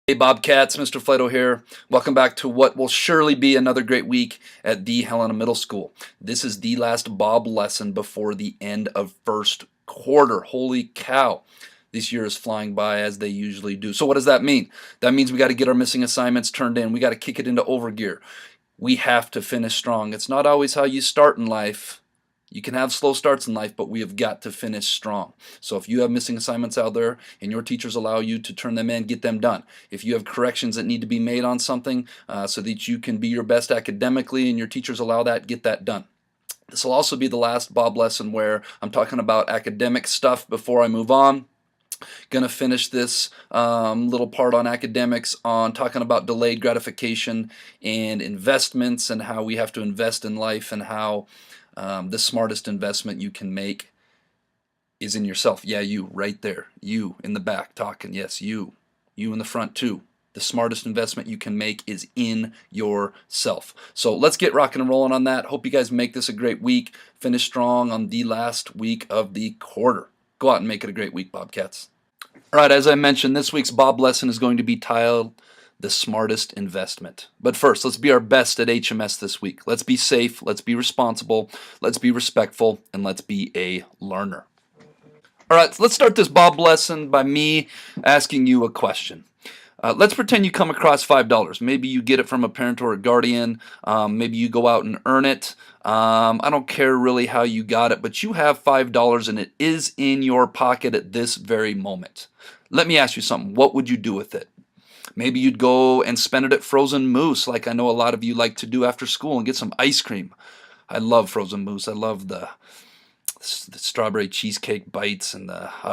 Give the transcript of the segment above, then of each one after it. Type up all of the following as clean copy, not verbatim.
Hey Bobcats, Mr. Fleto here. Welcome back to what will surely be another great week at the Helena Middle School. This is the last Bob lesson before the end of first quarter. Holy cow. This year is flying by as they usually do. So what does that mean? That means we got to get our missing assignments turned in. We got to kick it into overgear. We have to finish strong. It's not always how you start in life. You can have slow starts in life, but we have got to finish strong. So if you have missing assignments out there and your teachers allow you to turn them in, get them done. If you have corrections that need to be made on something so that you can be your best academically and your teachers allow that, get that done. This will also be the last Bob lesson where I'm talking about academic stuff before I move on. Gonna finish this little part on academics on talking about delayed gratification and investments and how we have to invest in life and how the smartest investment you can make is in yourself. Yeah, you right there. You in the back talking. Yes, you. You in the front too. The smartest investment you can make is in yourself. So let's get rocking and rolling on that. Hope you guys make this a great week. Finish strong on the last week of the quarter. Go out and make it a great week, Bobcats. All right, as I mentioned, this week's Bob lesson is going to be titled The Smartest Investment. But first, let's be our best at HMS this week. Let's be safe, let's be responsible, let's be respectful, and let's be a learner. All right, let's start this Bob lesson by me asking you a question. Let's pretend you come across $5. Maybe you get it from a parent or a guardian. Maybe you go out and earn it. I don't care really how you got it, but you have $5 and it is in your pocket at this very moment. Let me ask you something. What would you do with it? Maybe you'd go and spend it at Frozen Moose, like I know a lot of you like to do after school, and get some ice cream. I love Frozen Moose. I love the strawberry cheesecake bites and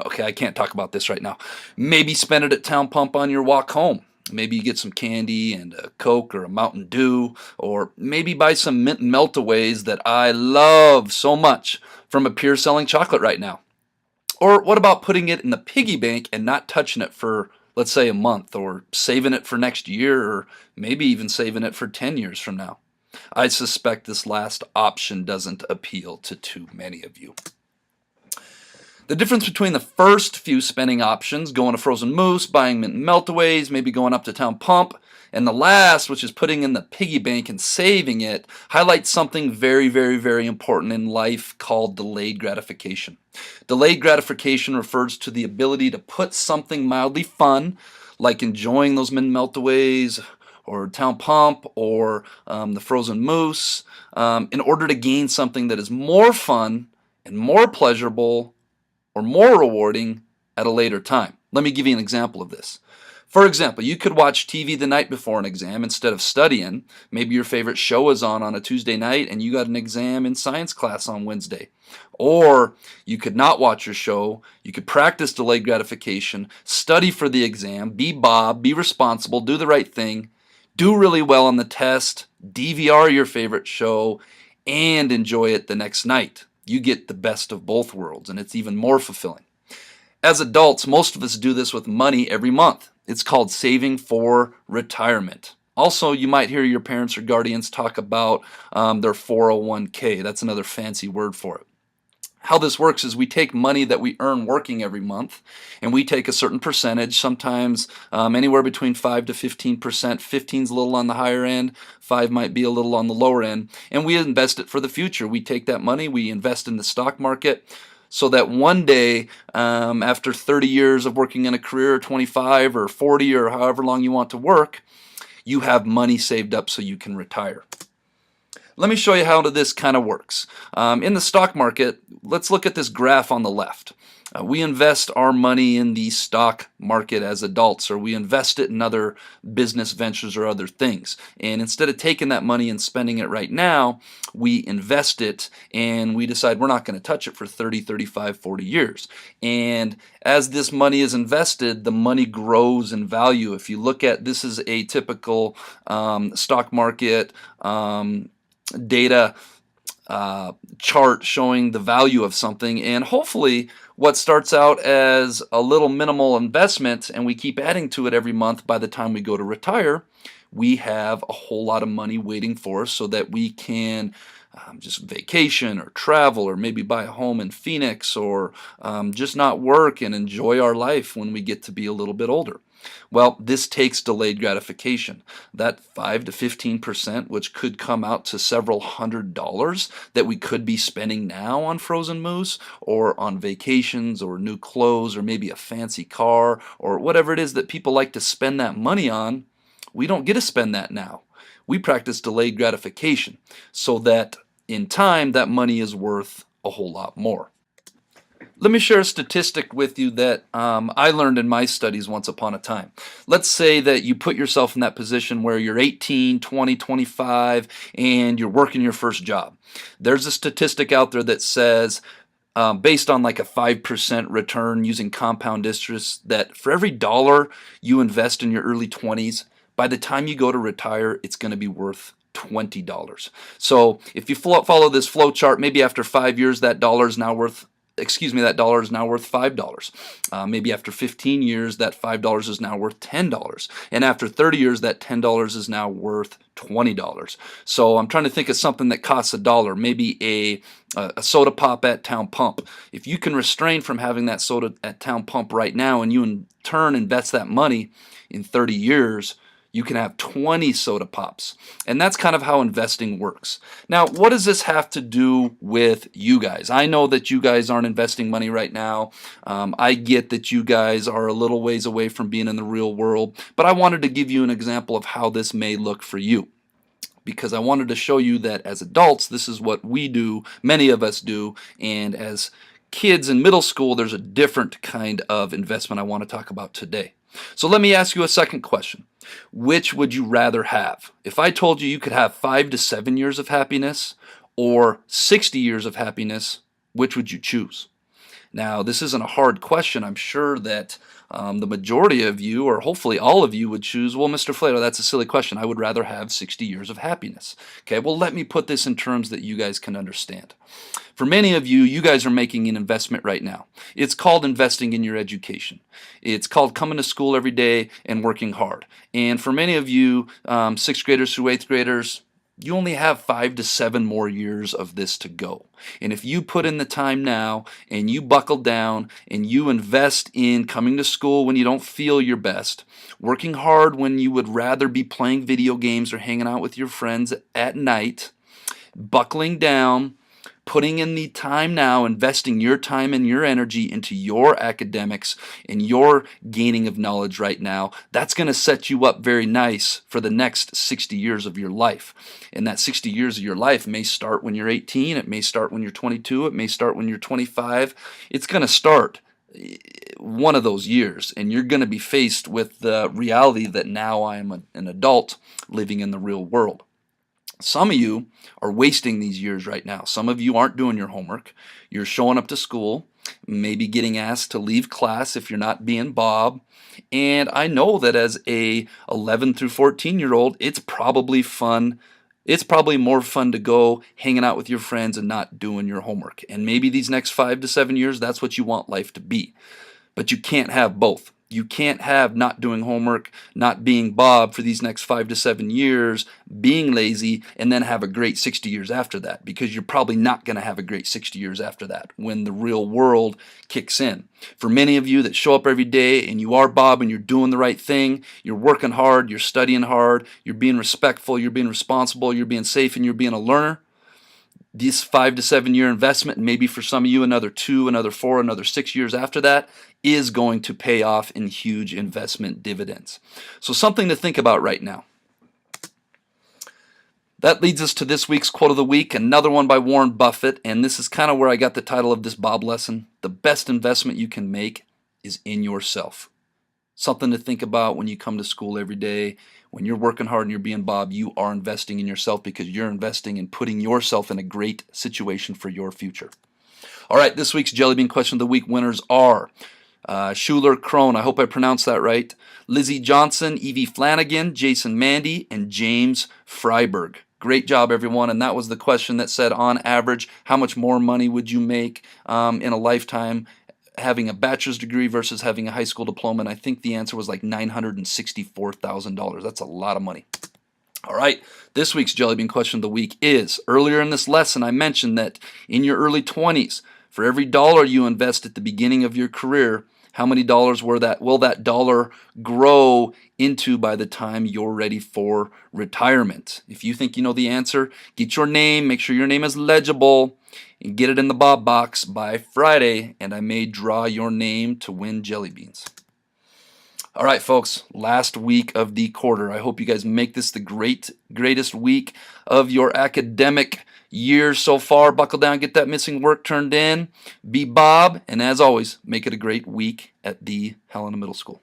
okay, I can't talk about this right now. Maybe spend it at Town Pump on your walk home. Maybe you get some candy and a Coke or a Mountain Dew, or maybe buy some mint melt-aways that I love so much from a Pier selling chocolate right now. Or what about putting it in the piggy bank and not touching it for, let's say, a month, or saving it for next year, or maybe even saving it for 10 years from now? I suspect this last option doesn't appeal to too many of you. The difference between the first few spending options, going to Frozen Moose, buying mint melt-aways, maybe going up to Town Pump, and the last, which is putting in the piggy bank and saving it, highlights something very, very, very important in life called delayed gratification. Delayed gratification refers to the ability to put something mildly fun, like enjoying those mint melt-aways, or Town Pump, or the Frozen Moose, in order to gain something that is more fun and more pleasurable or more rewarding at a later time. Let me give you an example of this. For example, you could watch TV the night before an exam instead of studying. Maybe your favorite show is on a Tuesday night and you got an exam in science class on Wednesday. Or you could not watch your show. You could practice delayed gratification, study for the exam, be Bob, be responsible, do the right thing, do really well on the test, DVR your favorite show, and enjoy it the next night. You get the best of both worlds, and it's even more fulfilling. As adults, most of us do this with money every month. It's called saving for retirement. Also, you might hear your parents or guardians talk about their 401k. That's another fancy word for it. How this works is we take money that we earn working every month, and we take a certain percentage, sometimes anywhere between 5 to 15%. 15 is a little on the higher end, 5 might be a little on the lower end, and we invest it for the future. We take that money, we invest in the stock market, so that one day, after 30 years of working in a career, or 25 or 40 or however long you want to work, you have money saved up so you can retire. Let me show you how this kind of works. In the stock market, let's look at this graph on the left. We invest our money in the stock market as adults, or we invest it in other business ventures or other things. And instead of taking that money and spending it right now, we invest it and we decide we're not going to touch it for 30, 35, 40 years. And as this money is invested, the money grows in value. If you look at, this is a typical stock market data chart showing the value of something, and hopefully what starts out as a little minimal investment and we keep adding to it every month, by the time we go to retire, we have a whole lot of money waiting for us so that we can just vacation or travel, or maybe buy a home in Phoenix, or just not work and enjoy our life when we get to be a little bit older. Well, this takes delayed gratification. That 5 to 15%, which could come out to several $100s that we could be spending now on frozen moose or on vacations or new clothes or maybe a fancy car or whatever it is that people like to spend that money on, we don't get to spend that now. We practice delayed gratification so that in time that money is worth a whole lot more. Let me share a statistic with you that I learned in my studies once upon a time. Let's say that you put yourself in that position where you're 18, 20, 25, and you're working your first job. There's a statistic out there that says, based on like a 5% return using compound interest, that for every dollar you invest in your early 20s, by the time you go to retire, it's going to be worth $20. So if you follow this flow chart, maybe after 5 years, that dollar is now worth $5. Maybe after 15 years, that $5 is now worth $10. And after 30 years, that $10 is now worth $20. So I'm trying to think of something that costs $1, maybe a soda pop at Town Pump. If you can restrain from having that soda at Town Pump right now and you in turn invest that money in 30 years, you can have 20 soda pops. And that's kind of how investing works. Now, what does this have to do with you guys? I know that you guys aren't investing money right now. I get that you guys are a little ways away from being in the real world, but I wanted to give you an example of how this may look for you, because I wanted to show you that as adults, this is what we do, many of us do, and as kids in middle school, there's a different kind of investment I want to talk about today. So let me ask you a second question. Which would you rather have? If I told you you could have 5 to 7 years of happiness or 60 years of happiness, which would you choose? Now, this isn't a hard question. I'm sure that the majority of you, or hopefully all of you, would choose, well, Mr. Flato, that's a silly question. I would rather have 60 years of happiness. Okay, well, let me put this in terms that you guys can understand. For many of you, you guys are making an investment right now. It's called investing in your education. It's called coming to school every day and working hard. And for many of you, 6th graders through 8th graders, you only have 5 to 7 more years of this to go. And if you put in the time now and you buckle down and you invest in coming to school when you don't feel your best, working hard when you would rather be playing video games or hanging out with your friends at night, buckling down, putting in the time now, investing your time and your energy into your academics and your gaining of knowledge right now, that's going to set you up very nice for the next 60 years of your life. And that 60 years of your life may start when you're 18, it may start when you're 22, it may start when you're 25. It's going to start one of those years, and you're going to be faced with the reality that now I am an adult living in the real world. Some of you are wasting these years right now. Some of you aren't doing your homework. You're showing up to school, maybe getting asked to leave class if you're not being Bob. And I know that as a 11 through 14-year-old, it's probably fun. It's probably more fun to go hanging out with your friends and not doing your homework. And maybe these next 5 to 7 years, that's what you want life to be. But you can't have both. You can't have not doing homework, not being Bob for these next 5 to 7 years, being lazy, and then have a great 60 years after that, because you're probably not going to have a great 60 years after that when the real world kicks in. For many of you that show up every day and you are Bob and you're doing the right thing, you're working hard, you're studying hard, you're being respectful, you're being responsible, you're being safe, and you're being a learner, this 5 to 7 year investment, and maybe for some of you another 2, another 4, another 6 years after that, is going to pay off in huge investment dividends. So something to think about right now. That leads us to this week's quote of the week, another one by Warren Buffett, and this is kind of where I got the title of this B.O.B lesson. The best investment you can make is in yourself. Something to think about when you come to school every day. When you're working hard and you're being Bob, you are investing in yourself because you're investing in putting yourself in a great situation for your future. All right, this week's Jellybean question of the week winners are Schuler Crone, I hope I pronounced that right, Lizzie Johnson, Evie Flanagan, Jason Mandy, and James Freiberg. Great job, everyone. And that was the question that said, on average, how much more money would you make in a lifetime having a bachelor's degree versus having a high school diploma? And I think the answer was like $964,000. That's a lot of money. All right, this week's Jellybean question of the week is, earlier in this lesson I mentioned that in your early 20s, for every dollar you invest at the beginning of your career, How many dollars will that dollar grow into by the time you're ready for retirement? If you think you know the answer, get your name, make sure your name is legible, and get it in the Bob box by Friday, and I may draw your name to win jelly beans. All right, folks, last week of the quarter. I hope you guys make this the greatest week of your academic year so far. Buckle down, get that missing work turned in. Be Bob, and as always, make it a great week at the Helena Middle School.